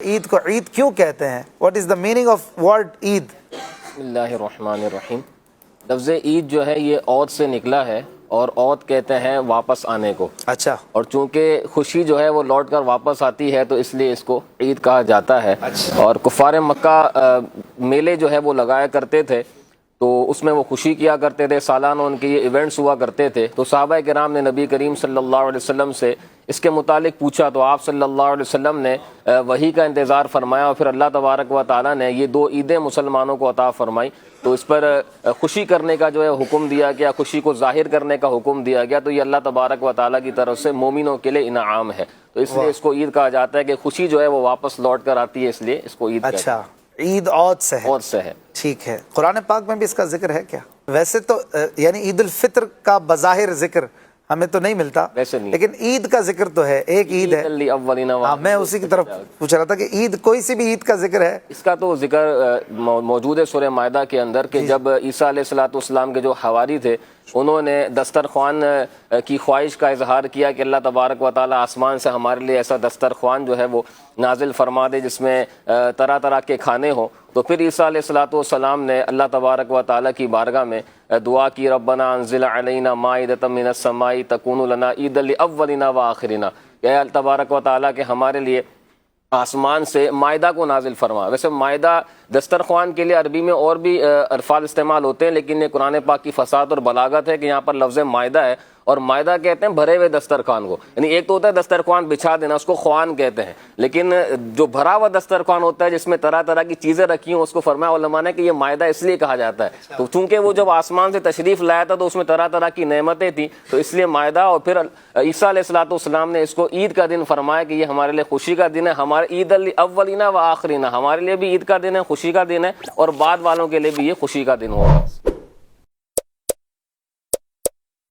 عید کو عید کیوں کہتے ہیں؟ What is the meaning of word Eid? بسم اللہ الرحمن الرحیم۔ لفظ عید جو ہے یہ عود سے نکلا ہے، اور عود کہتے ہیں واپس آنے کو۔ اچھا، اور چونکہ خوشی جو ہے وہ لوٹ کر واپس آتی ہے تو اس لیے اس کو عید کہا جاتا ہے۔ اور کفار مکہ میلے جو ہے وہ لگایا کرتے تھے، تو اس میں وہ خوشی کیا کرتے تھے، سالانہ ان کے یہ ایونٹس ہوا کرتے تھے۔ تو صحابہ کرام نے نبی کریم صلی اللہ علیہ وسلم سے اس کے متعلق پوچھا، تو آپ صلی اللہ علیہ وسلم نے وحی کا انتظار فرمایا، اور پھر اللہ تبارک و تعالیٰ نے یہ 2 عیدیں مسلمانوں کو عطا فرمائی۔ تو اس پر خوشی کرنے کا جو ہے حکم دیا گیا، خوشی کو ظاہر کرنے کا حکم دیا گیا۔ تو یہ اللہ تبارک و تعالیٰ کی طرف سے مومنوں کے لیے انعام ہے، تو اس لیے اس کو عید کہا جاتا ہے کہ خوشی جو ہے وہ واپس لوٹ کر آتی ہے، اس لیے اس کو عید کہتے ہیں۔ اچھا، عید عود سے ہے۔ عود سے ہے۔ ٹھیک ہے، قرآن پاک میں بھی اس کا ذکر ہے کیا؟ ویسے تو یعنی عید الفطر کا بظاہر ذکر ہمیں تو نہیں ملتا، ویسے نہیں، لیکن عید کا ذکر تو ہے، ایک عید ہے۔ ہاں، میں اسی کی طرف پوچھ رہا تھا کہ عید، کوئی سی بھی عید کا ذکر ہے؟ اس کا تو ذکر موجود ہے سورہ مائدہ کے اندر، کہ جب عیسیٰ علیہ السلام کے جو حواری تھے انہوں نے دسترخوان کی خواہش کا اظہار کیا کہ اللہ تبارک و تعالیٰ آسمان سے ہمارے لیے ایسا دسترخوان جو ہے وہ نازل فرما دے جس میں طرح طرح کے کھانے ہوں۔ تو پھر عیسیٰ علیہ السلام نے اللہ تبارک و تعالیٰ کی بارگاہ میں دعا کی، ربنا انزل علینا مائدۃ من السماء تکون لنا عیدا لاولنا وآخرنا، کہ اللہ تبارک و تعالیٰ کہ ہمارے لیے آسمان سے مائدہ کو نازل فرما۔ ویسے مائدہ دسترخوان کے لیے عربی میں اور بھی الفاظ استعمال ہوتے ہیں، لیکن یہ قرآن پاک کی فصاحت اور بلاغت ہے کہ یہاں پر لفظ مائدہ ہے، اور مائدہ کہتے ہیں بھرے ہوئے دسترخوان کو۔ یعنی ایک تو ہوتا ہے دسترخوان بچھا دینا، اس کو خوان کہتے ہیں، لیکن جو بھرا ہوا دسترخوان ہوتا ہے جس میں طرح طرح کی چیزیں رکھی ہوں، اس کو فرمایا علماء نے کہ یہ مائدہ اس لیے کہا جاتا ہے۔ تو چونکہ وہ جب آسمان سے تشریف لایا تھا تو اس میں طرح طرح کی نعمتیں تھیں، تو اس لیے مائدہ۔ اور پھر عیسیٰ علیہ السلام نے اس کو عید کا دن فرمایا کہ یہ ہمارے لیے خوشی کا دن ہے، ہمارے عید الاولین و آخرین، ہمارے لیے بھی عید کا دن ہے، خوشی کا دن ہے، اور بعد والوں کے لیے بھی یہ خوشی کا دن ہوگا۔